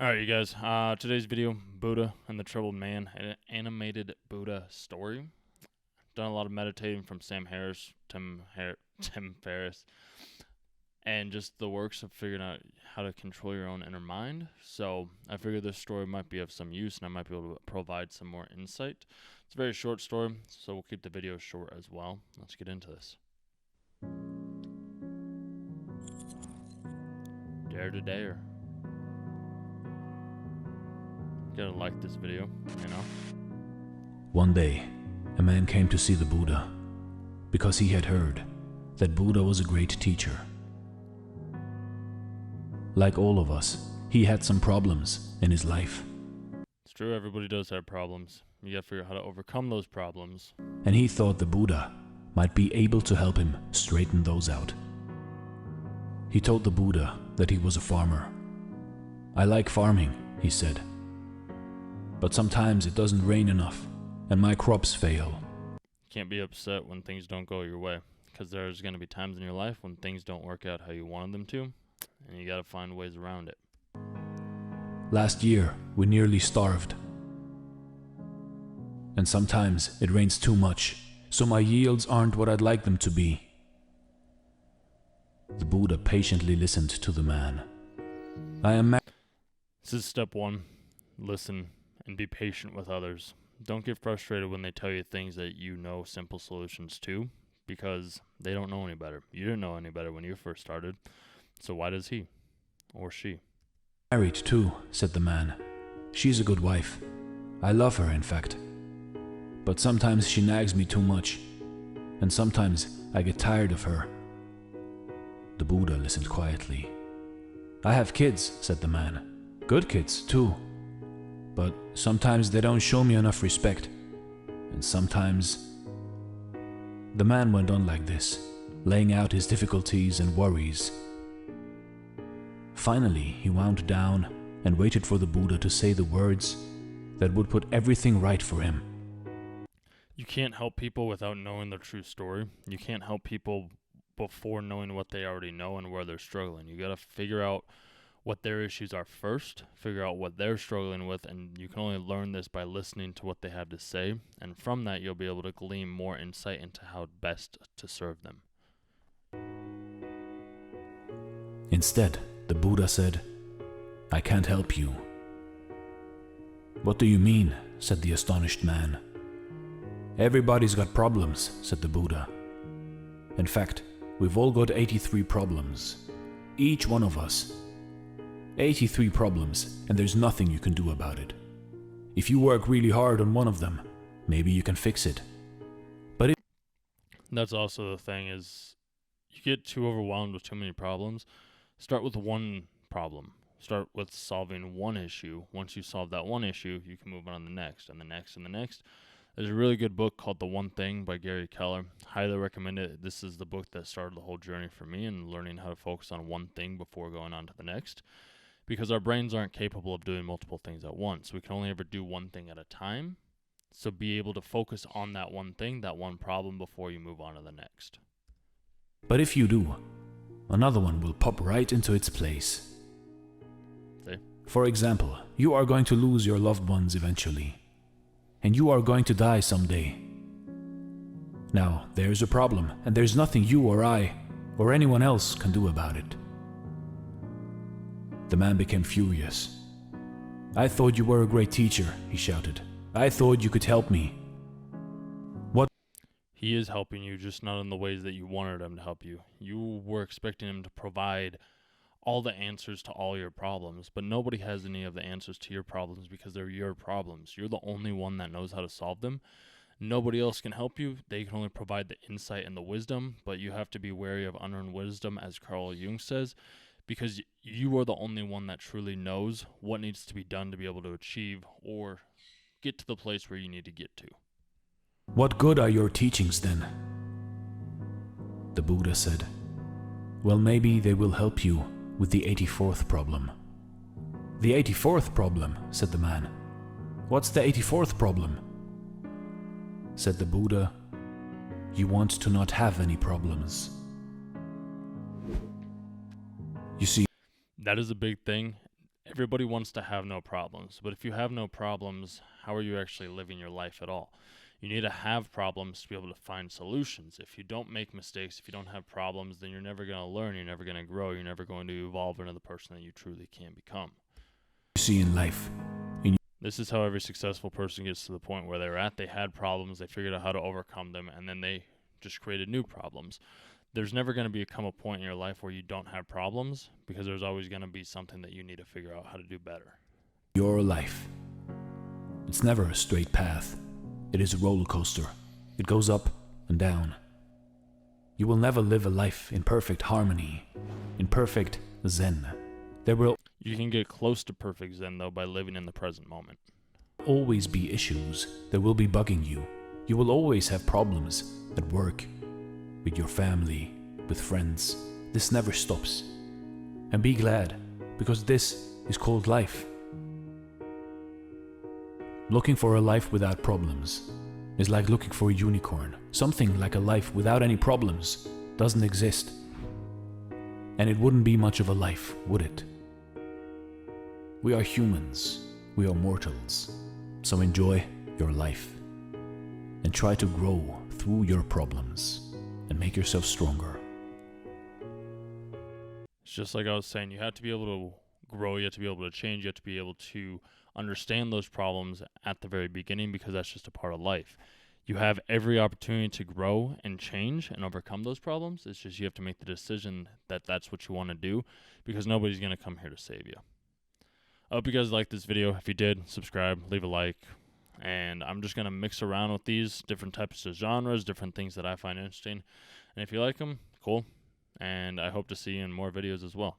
Alright, you guys. Today's video, Buddha and the Troubled Man, an animated Buddha story. Done a lot of meditating from Sam Harris, Tim Ferriss, and just the works of figuring out how to control your own inner mind. So I figured this story might be of some use, and I might be able to provide some more insight. It's a very short story, so we'll keep the video short as well. Let's get into this. Dare to dare. You gotta like this video, you know? One day, a man came to see the Buddha because he had heard that Buddha was a great teacher. Like all of us, he had some problems in his life. It's true, everybody does have problems. You gotta figure out how to overcome those problems. And he thought the Buddha might be able to help him straighten those out. He told the Buddha that he was a farmer. "I like farming," he said. "But sometimes it doesn't rain enough, and my crops fail." You can't be upset when things don't go your way, because there's gonna be times in your life when things don't work out how you wanted them to, and you gotta find ways around it. Last year, we nearly starved. And sometimes it rains too much, so my yields aren't what I'd like them to be. The Buddha patiently listened to the man. This is step one. Listen and be patient with others. Don't get frustrated when they tell you things that you know simple solutions to, because they don't know any better. You didn't know any better when you first started, so why does he or she? "Married too," said the man. "She's a good wife. I love her, in fact. But sometimes she nags me too much, and sometimes I get tired of her." The Buddha listened quietly. "I have kids," said the man. "Good kids, too. But sometimes they don't show me enough respect. And sometimes..." The man went on like this, laying out his difficulties and worries. Finally, he wound down and waited for the Buddha to say the words that would put everything right for him. You can't help people without knowing their true story. You can't help people before knowing what they already know and where they're struggling. You gotta figure out what their issues are first, figure out what they're struggling with, and you can only learn this by listening to what they have to say, and from that you'll be able to glean more insight into how best to serve them. Instead, the Buddha said, "I can't help you." "What do you mean?" said the astonished man. "Everybody's got problems," said the Buddha. "In fact, we've all got 83 problems. Each one of us. 83 problems, and there's nothing you can do about it. If you work really hard on one of them, maybe you can fix it. But That's also the thing, is you get too overwhelmed with too many problems. Start with one problem. Start with solving one issue. Once you solve that one issue, you can move on to the next, and the next, and the next. There's a really good book called The One Thing by Gary Keller. Highly recommend it. This is the book that started the whole journey for me in learning how to focus on one thing before going on to the next. Because our brains aren't capable of doing multiple things at once. We can only ever do one thing at a time. So be able to focus on that one thing, that one problem, before you move on to the next. if you do, another one will pop right into its place. See? For example, you are going to lose your loved ones eventually. And you are going to die someday. Now, there's a problem, and there's nothing you or I or anyone else can do about it. The man became furious. "I thought you were a great teacher," he shouted. "I thought you could help me." He is helping you, just not in the ways that you wanted him to help you. You were expecting him to provide all the answers to all your problems, but nobody has any of the answers to your problems because they're your problems. You're the only one that knows how to solve them. Nobody else can help you. They can only provide the insight and the wisdom, but you have to be wary of unearned wisdom, as Carl Jung says, because you are the only one that truly knows what needs to be done to be able to achieve or get to the place where you need to get to. "What good are your teachings then?" The Buddha said, "Well, maybe they will help you with the 84th problem." "The 84th problem?" said the man. "What's the 84th problem?" Said the Buddha, "You want to not have any problems." You see, That is a big thing. Everybody wants to have no problems, but if you have no problems, how are you actually living your life at all? You need to have problems to be able to find solutions. If you don't make mistakes, if you don't have problems, then you're never going to learn, you're never going to grow, you're never going to evolve into the person that you truly can become. You see in life. This is how every successful person gets to the point where they're at. They had problems, they figured out how to overcome them, and then they just created new problems. There's never going to become a point in your life where you don't have problems, because there's always going to be something that you need to figure out how to do better. Your life. It's never a straight path. It is a roller coaster. It goes up and down. You will never live a life in perfect harmony, in perfect zen. There will You can get close to perfect zen, though, by living in the present moment. always be issues that will be bugging you. You will always have problems at work, with your family, with friends. This never stops. And be glad, because this is called life. Looking for a life without problems is like looking for a unicorn. Something like a life without any problems doesn't exist. And it wouldn't be much of a life, would it? We are humans. We are mortals. So enjoy your life and try to grow through your problems and make yourself stronger. It's just like I was saying, you have to be able to grow, you have to be able to change, you have to be able to understand those problems at the very beginning, because that's just a part of life. You have every opportunity to grow and change and overcome those problems. It's just you have to make the decision that that's what you want to do, because nobody's going to come here to save you. I hope you guys liked this video. If you did, subscribe, leave a like. And I'm just going to mix around with these different types of genres, different things that I find interesting. And if you like them, cool. And I hope to see you in more videos as well.